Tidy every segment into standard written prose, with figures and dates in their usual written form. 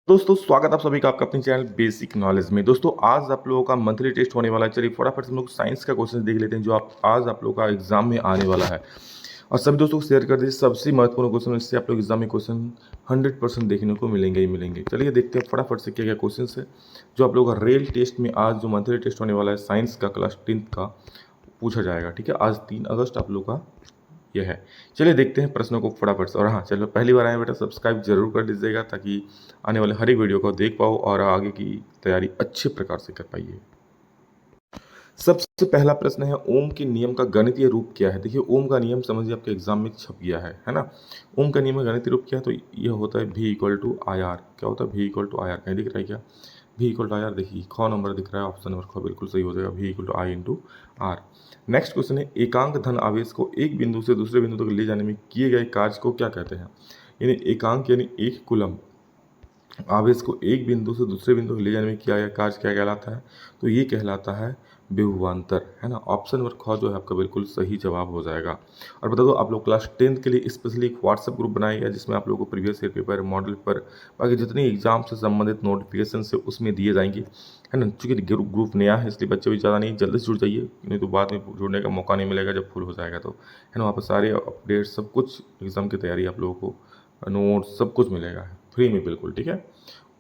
दोस्तों स्वागत आप सभी का आपका अपने चैनल बेसिक नॉलेज में। दोस्तों आज आप लोगों का मंथली टेस्ट होने वाला है। चलिए फटाफट से हम लोग साइंस का क्वेश्चन देख लेते हैं जो आज आप लोगों का एग्जाम में आने वाला है। और सभी दोस्तों को शेयर कर दीजिए सबसे महत्वपूर्ण क्वेश्चन, इससे आप लोग एग्जाम में क्वेश्चन 100% देखने को मिलेंगे ही मिलेंगे। चलिए देखते हैं फटाफट से क्या क्या क्वेश्चन है जो आप लोगों का रियल टेस्ट में आज जो मंथली टेस्ट होने वाला है साइंस का क्लास 10th का पूछा जाएगा। ठीक है, आज 3 अगस्त आप लोग का ये है। चलिए देखते हैं प्रश्नों को फटाफट से। और हाँ, चलो पहली बार आए बेटा सब्सक्राइब जरूर कर दीजिएगा ताकि आने वाले हर एक वीडियो को देख पाओ और आगे की तैयारी अच्छे प्रकार से कर पाइए। सबसे पहला प्रश्न है ओम के नियम का गणितीय रूप क्या है। देखिए ओम का नियम समझिए आपके एग्जाम में छप गया है ना। ओम का नियम का गणितीय रूप क्या है, तो यह होता है V equal to I R. क्या होता है V equal to I R, कहीं दिख रहा है क्या? V equal to I R, देखिए ख नंबर दिख रहा है, ऑप्शन नंबर ख बिल्कुल सही हो जाएगा। V equal to I into R. Next question है एकांक धन आवेश को एक बिंदु से दूसरे बिंदु तक ले जाने में किए गए कार्य को क्या कहते हैं। यानी एकांक यानी एक कुलम आवेश को एक बिंदु से दूसरे बिंदु को ले जाने में किया गया कार्य क्या कहलाता है, तो ये कहलाता है विभवांतर, है ना। ऑप्शन नंबर ख जो है आपका बिल्कुल सही जवाब हो जाएगा। और बता दो आप लोग क्लास 10th के लिए स्पेशली एक व्हाट्सएप ग्रुप बनाया गया जिसमें आप लोगों को प्रीवियस ईयर पेपर, मॉडल पर बाकी जितने एग्जाम से संबंधित नोटिफिकेशन से उसमें दिए जाएंगे, है ना। चूंकि ग्रुप नया है इसलिए बच्चे भी ज़्यादा नहीं, जल्दी से जुड़ जाइए, नहीं तो बाद में जुड़ने का मौका नहीं मिलेगा जब फुल हो जाएगा तो, है ना। वहाँ पर सारे अपडेट सब कुछ एग्ज़ाम की तैयारी आप लोगों को नोट्स सब कुछ मिलेगा फ्री में बिल्कुल, ठीक है।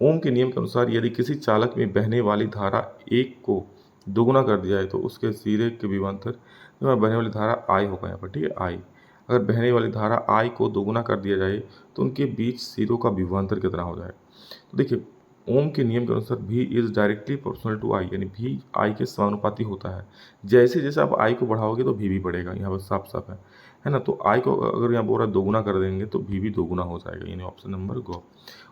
ओम के नियम के अनुसार यदि किसी चालक में बहने वाली धारा एक को दोगुना कर दिया जाए तो उसके सिरे के विभवांतर में बहने वाली धारा आई होगा यहाँ पर, ठीक है, आई। अगर बहने वाली धारा आई को दोगुना कर दिया जाए तो उनके बीच सिरों का विभवांतर कितना हो जाएगा। तो देखिए ओम के नियम के अनुसार भी इज डायरेक्टली प्रोपोर्शनल टू आई, यानी भी आई के समानुपाती होता है। जैसे जैसे आप आई को बढ़ाओगे तो भी बढ़ेगा, यहाँ पर साफ साफ है ना। तो आई को अगर यहाँ बोल रहा दोगुना कर देंगे तो भी दोगुना हो जाएगा, यानी ऑप्शन नंबर गो।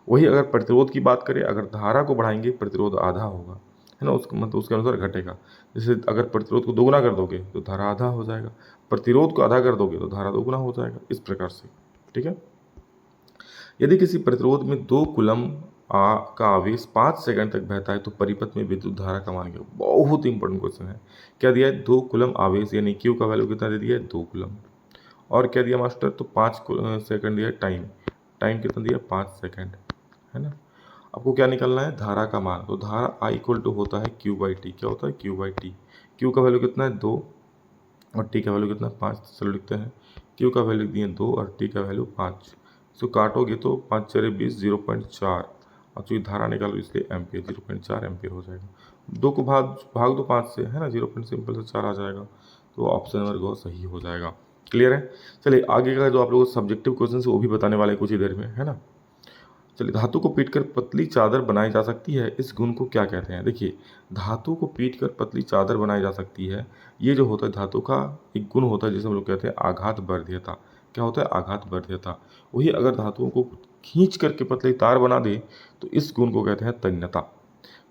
वही अगर प्रतिरोध की बात करें, अगर धारा को बढ़ाएंगे प्रतिरोध आधा होगा, है ना, उसका मतलब उसके अनुसार घटेगा। जैसे अगर प्रतिरोध को दोगुना कर दोगे तो धारा आधा हो जाएगा, प्रतिरोध को आधा कर दोगे तो धारा दोगुना हो जाएगा, इस प्रकार से, ठीक है। यदि किसी प्रतिरोध में 2 कूलम का आवेश 5 सेकंड तक बहता है तो परिपथ में विद्युत धारा का मान क्या। बहुत इंपॉर्टेंट क्वेश्चन है। क्या दिया है, 2 कूलम आवेश यानी क्यू का वैल्यू कितना दे दिया है, 2 कूलम। और क्या दिया मास्टर, तो 5 सेकंड दिया टाइम, टाइम कितना दिया 5 सेकंड, है ना। आपको क्या निकालना है, धारा का मान। तो धारा आई इक्वल टू होता है क्यू बाई टी। क्या होता है, क्यू बाई टी। क्यू का वैल्यू कितना है 2 और टी का वैल्यू कितना 5। चलो लिखते हैं, क्यू का वैल्यू दिए 2 और टी का वैल्यू 5। इसको काटोगे तो 5 4 20, 0.4। और चूँकि धारा निकालो इसलिए एम्पियर, 0.4 एम्पियर हो जाएगा। 2 को भाग भाग दो 5 से, है ना, 0. सिंपल से 4 आ जाएगा। तो ऑप्शन नंबर गो सही हो जाएगा। क्लियर है। चलिए आगे का जो आप लोगों को सब्जेक्टिव क्वेश्चन है वो भी बताने वाले कुछ ही देर में, है ना। चलिए धातु को पीटकर पतली चादर बनाई जा सकती है, इस गुण को क्या कहते हैं। देखिए धातु को पीटकर पतली चादर बनाई जा सकती है, ये जो होता है धातु का एक गुण होता है जिसे हम लोग कहते हैं आघात वर्ध्यता। क्या होता है, आघात वर्ध्यता। वही अगर धातुओं को खींच करके पतली तार बना दे तो इस गुण को कहते हैं तन्यता।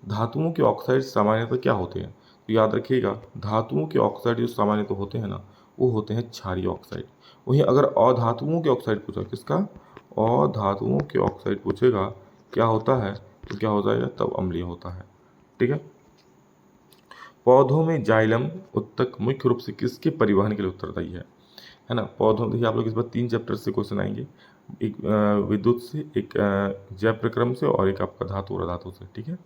धातुओं के ऑक्साइड सामान्यतः क्या होते हैं, तो याद रखिएगा धातुओं के ऑक्साइड जो सामान्यतः होते हैं ना वो होते हैं क्षारीय ऑक्साइड। वहीं अगर अधातुओं के ऑक्साइड पूछा, किसका, अधातुओं के ऑक्साइड पूछेगा क्या होता है, तो क्या हो जाएगा, तब अम्लीय होता है, ठीक है। पौधों में जाइलम उत्तक मुख्य रूप से किसके परिवहन के लिए उत्तरदायी है ना। पौधों, देखिए आप लोग इस बार 3 चैप्टर से क्वेश्चन आएंगे, एक विद्युत से, एक जैव प्रक्रम से और एक आपका धातु और अधातु से, ठीक है।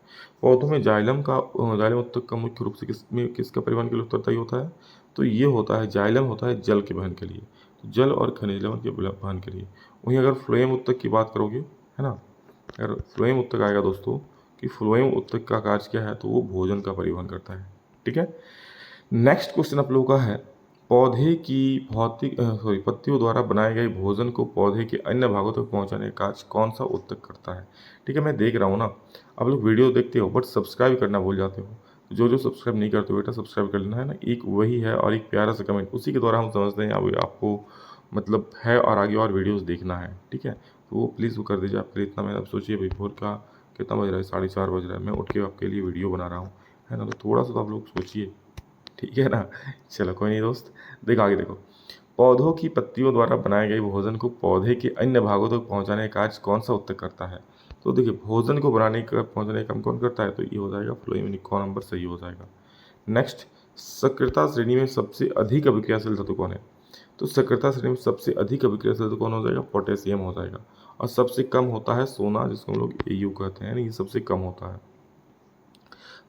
पौधों में जाइलम उत्तक का मुख्य रूप से किसका परिवहन के लिए उत्तरदायी होता है, तो ये होता है जाइलम होता है जल के वहन के लिए, तो जल और खनिज लवण के वहन के लिए। वहीं अगर फ्लोएम उत्तक की बात करोगे, है ना, अगर फ्लोएम उत्तक आएगा दोस्तों कि फ्लोएम उत्तक का कार्य क्या है, तो वो भोजन का परिवहन करता है, ठीक है। नेक्स्ट क्वेश्चन आप लोगों का है पौधे की पत्तियों द्वारा बनाए गए भोजन को पौधे के अन्य भागों तक पहुंचाने का कार्य कौन सा उत्तक करता है। ठीक है, मैं देख रहा हूँ ना, आप लोग वीडियो देखते हो बट सब्सक्राइब करना भूल जाते हो। जो सब्सक्राइब नहीं करते हो बेटा सब्सक्राइब कर लेना, है ना। एक वही है और एक प्यारा सा कमेंट, उसी के द्वारा हम समझते हैं अब आपको मतलब है और आगे और वीडियोज़ देखना है, ठीक है। तो वो प्लीज़ वो कर दीजिए आपके लिए इतना। मैं अब सोचिए भाई भोर का कितना बज रहा है, 4:30 बज रहा है, मैं उठ के आपके लिए वीडियो बना रहा हूँ, है ना। तो थोड़ा सा तो आप लोग सोचिए, ठीक है ना। चलो कोई नहीं दोस्त, देखो आगे देखो, पौधों की पत्तियों द्वारा बनाए गए भोजन को पौधे के अन्य भागों तक पहुंचाने का कार्य कौन सा उत्तक करता है। तो देखिए भोजन को बनाने का पहुंचाने का काम कौन करता है, तो ये हो जाएगा फ्लोएम, क नंबर सही हो जाएगा। नेक्स्ट, सक्रियता श्रेणी में सबसे अधिक अभिक्रियाशील धातु कौन है, तो सक्रियता श्रेणी में सबसे अधिक अभिक्रियाशील धातु कौन हो जाएगा, पोटेशियम हो जाएगा। और सबसे कम होता है सोना, जिसको हम लोग AU कहते हैं, ये सबसे कम होता है।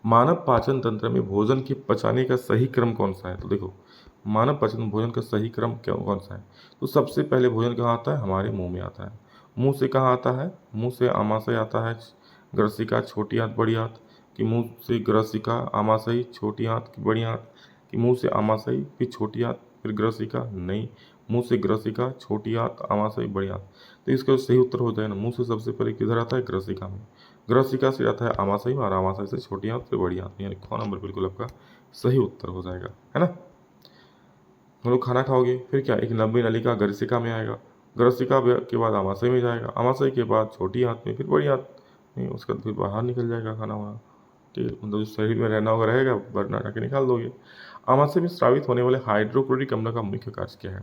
मानव पाचन तंत्र में भोजन के पचाने का सही क्रम कौन सा है? तो देखो, मानव पाचन भोजन का सही क्रम कौन सा है? तो सबसे पहले भोजन कहाँ आता है? हमारे मुंह में आता है। मुंह से कहाँ आता है? मुंह से आमाशय आता है, ग्रसिका, छोटी आंत, बड़ी आंत। कि मुंह से ग्रसिका, आमाशय, छोटी आंत की बड़ी आंत। कि मुंह से आमाशय फिर छोटी आंत फिर ग्रसिका? नहीं, मुंह से ग्रसिका, छोटी आंत, आमाशय, बड़ी आंत। तो इसका सही उत्तर हो जाएगा मुंह से सबसे पहले किधर आता है? ग्रसिका में। ग्रसिका से आता है आमाशय और आमाशय से छोटी आंत फिर बड़ी आंत, यानी ख नंबर बिल्कुल आपका सही उत्तर हो जाएगा, है ना। हम लोग खाना खाओगे फिर क्या, एक लंबी नलिका ग्रसिका में आएगा, ग्रसिका के बाद आमाशय में जाएगा, आमाशय के बाद छोटी आंत में फिर बड़ी आंत में, उसके बाद फिर बाहर निकल जाएगा खाना वाना। ठीक है, मतलब जो शरीर में रहना होगा रहेगा, वरना जाके निकाल दोगे। आमाशय में स्रावित होने वाले हाइड्रोक्लोरिक अम्ल का मुख्य कार्य क्या है?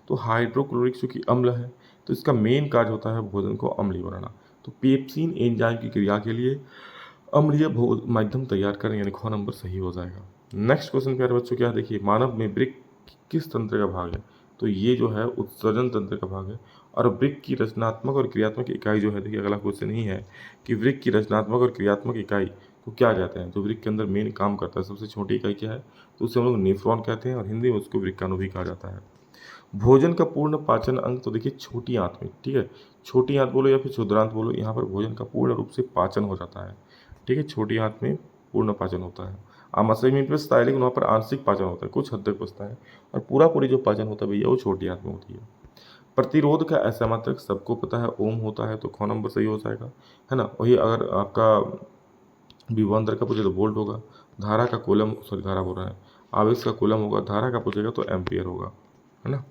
तो हाइड्रोक्लोरिक चूंकि अम्ल है तो इसका मेन कार्य होता है भोजन को अम्लीय बनाना। तो पेप्सिन एंजाइम की क्रिया के लिए अम्लीय माध्यम तैयार करें, यानी ख नंबर सही हो जाएगा। नेक्स्ट क्वेश्चन प्यारे बच्चों क्या देखिए, मानव में वृक्क किस तंत्र का भाग है? तो ये जो है उत्सर्जन तंत्र का भाग है। और वृक्क की रचनात्मक और क्रियात्मक इकाई जो है, देखिए अगला क्वेश्चन ही है कि वृक्क की रचनात्मक और क्रियात्मक इकाई को क्या कहते हैं? तो वृक्क के अंदर मेन काम करता है, सबसे छोटी इकाई क्या है? तो उसे हम लोग नेफ्रॉन कहते हैं और हिंदी में उसको वृक्काणु भी कहा जाता है। भोजन का पूर्ण पाचन अंग तो देखिए छोटी आंत में, ठीक है, छोटी आंत बोलो या फिर क्षुद्रांत बोलो, यहाँ पर भोजन का पूर्ण रूप से पाचन हो जाता है। ठीक है, छोटी आंत में पूर्ण पाचन होता है। आमाशय में भी बचता है, लेकिन वहाँ पर आंशिक पाचन होता है, कुछ हद तक बचता है, और पूरा पूरी जो पाचन होता है भैया वो छोटी आंत में होती है। प्रतिरोध का ऐसा मात्रक सबको पता है ओम होता है, तो ख नंबर सही हो जाएगा, है ना। वही अगर आपका विभवांतर का पूछे तो वोल्ट होगा, धारा का कूलम, सॉरी धारा बोल रहा है, आवेश का कूलम होगा, धारा का पूछेगा तो एम्पियर होगा, है ना।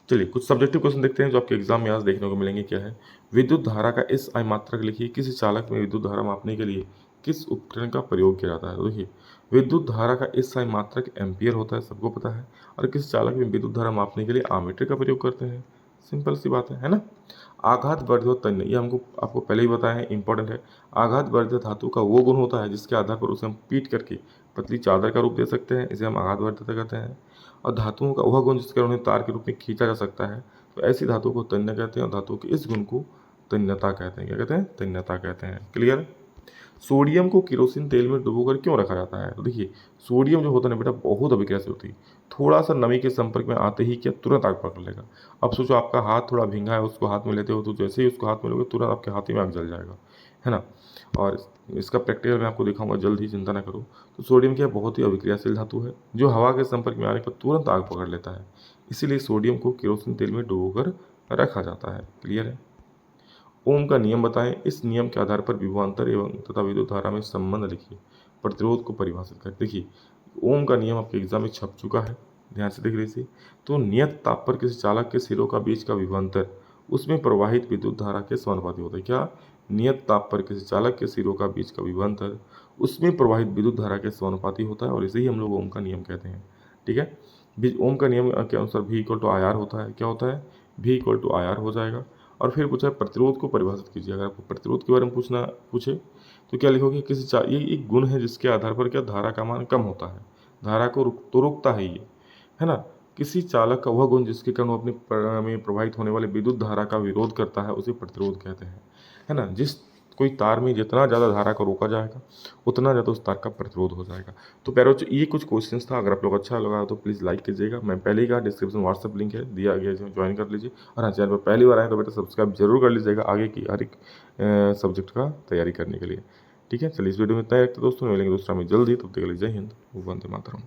चलिए कुछ सब्जेक्टिव क्वेश्चन देखते हैं जो आपके एग्जाम में आज देखने को मिलेंगे। क्या है, विद्युत धारा का SI मात्रक लिखिए। किसी चालक में विद्युत धारा मापने के लिए किस उपकरण का प्रयोग किया जाता है? तो देखिए, विद्युत धारा का SI मात्रक एम्पियर होता है, सबको पता है। और किसी चालक में विद्युत धारा मापने के लिए आमीटर का प्रयोग करते हैं, सिंपल सी बात है ना। आघात वर्धित तन्य, ये हमको आपको पहले ही बताया है, इंपॉर्टेंट है। आघात वर्धित धातु का वो गुण होता है जिसके आधार पर उसे हम पीट करके पतली चादर का रूप दे सकते हैं, इसे हम आघात वर्धित कहते हैं। और धातुओं का वह गुण जिसके उन्हें तार के रूप में खींचा जा सकता है, तो ऐसी धातु को तन्य कहते हैं, और धातु के इस गुण को तन्यता कहते हैं। क्या कहते हैं? तन्यता कहते हैं। क्लियर? सोडियम को केरोसिन तेल में डुबोकर क्यों रखा जाता है? तो देखिए, सोडियम जो होता है ना बेटा, बहुत अभिक्रियाशील होती है, थोड़ा सा नमी के संपर्क में आते ही क्या तुरंत आग पकड़ लेगा। अब सोचो आपका हाथ थोड़ा भींगा है, उसको हाथ में लेते हो, तो जैसे ही उसको हाथ में लोगे तुरंत आपके हाथ में आग जल जाएगा, है ना। और इसका प्रैक्टिकल मैं आपको दिखाऊंगा जल्द ही, चिंता ना करो। तो सोडियम क्या, बहुत ही अभिक्रियाशील धातु है जो हवा के संपर्क में आने पर तुरंत आग पकड़ लेता है, इसीलिए सोडियम को केरोसिन तेल में डुबोकर रखा जाता है। क्लियर है? ओम का नियम बताएं। इस नियम के आधार पर विभवांतर एवं तथा विद्युत धारा में संबंध लिखिए। प्रतिरोध को परिभाषित करें। देखिए, ओम का नियम आपके एग्जाम में छप चुका है, ध्यान से देख लीजिए। तो नियत ताप पर किसी चालक के सिरों का बीच का विभवांतर उसमें प्रवाहित विद्युत धारा के समानुपाती होता है। क्या? नियत ताप पर किसी चालक के सिरों का बीच का विभवांतर उसमें प्रवाहित विद्युत धारा के समानुपाती होता है, और इसे ही हम लोग ओम का नियम कहते हैं। ठीक है, ओम का नियम के अनुसार V इक्वल टू IR होता है। क्या होता है? V इक्वल टू IR हो जाएगा। और फिर पूछा है प्रतिरोध को परिभाषित कीजिए। अगर आपको प्रतिरोध के बारे में पूछे तो क्या लिखोगे? ये एक गुण है जिसके आधार पर क्या धारा का मान कम होता है, धारा को रोकता है ये, है ना। किसी चालक का वह गुण जिसके कारण वो अपने में प्रवाहित होने वाले विद्युत धारा का विरोध करता है उसे प्रतिरोध कहते हैं, है ना। जिस कोई तार में जितना ज़्यादा धारा को रोका जाएगा उतना ज़्यादा उस तार का प्रतिरोध हो जाएगा। तो प्यारो ये कुछ क्वेश्चंस था। अगर आप लोग अच्छा लगा तो प्लीज़ लाइक कीजिएगा। मैं पहले ही कहा, डिस्क्रिप्शन व्हाट्सअप लिंक है दिया गया है, ज्वाइन कर लीजिए। और हाँ, चैनल पर पहली बार आए तो बेटा सब्सक्राइब जरूर कर लीजिएगा आगे की हर एक सब्जेक्ट का तैयारी करने के लिए। ठीक है, चलिए इस वीडियो में इतना ही रखते दोस्तों, मिलेंगे दूसरा में जल्द ही, तब तक के लिए जय हिंद, वंदे मातरम।